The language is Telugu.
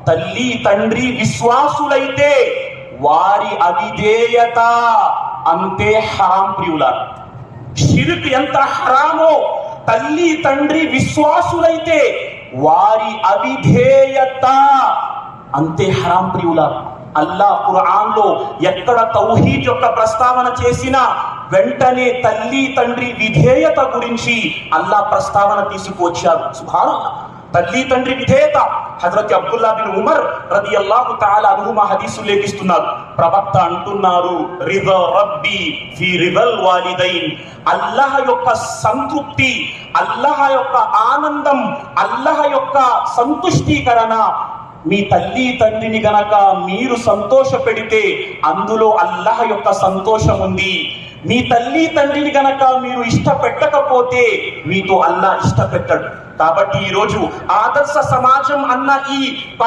తల్లి తండ్రి విశ్వాసులైతే వారి అవిధేయత అంతే హరాం ప్రియులారా. షిర్క్ ఎంత హరామో తల్లి తండ్రి విశ్వాసులైతే వారి అవిధేయత అంతే హరాం ప్రియులారా. అల్లాహ్ ఖురాన్ లో ఎక్కడ తౌహీద్ యొక్క ప్రస్తావన చేసినా వెంటనే తల్లి తండ్రి విధేయత గురించి అల్లాహ్ ప్రస్తావన తీసుకువచ్చారు. సుబ్హానల్లాహ్. తల్లి తండ్రి విధేయత. హజరత్ అబ్దుల్లా బిన్ ఉమర్ రదియల్లాహు తఆలా అన్హుమా హదీసు లేఖిస్తున్నారు. ప్రవక్త అంటున్నారు, రిదా రబ్బీ ఫీ రిదల్ వాలిదైన్. అల్లాహ్ యొక్క సంతృప్తి, అల్లాహ్ యొక్క ఆనందం, అల్లాహ్ యొక్క సంతుష్టీకరణ మీ తల్లి తండ్రిని గనక మీరు సంతోష పెడితే అందులో అల్లాహ్ యొక్క సంతోషం ఉంది. మీ తల్లి తండ్రిని గనక మీరు ఇష్టపెట్టకపోతే మీతో అల్లాహ్ ఇష్టపెట్టడు. కాబట్టి ఈరోజు ఆదర్శ సమాజం అన్న ఈ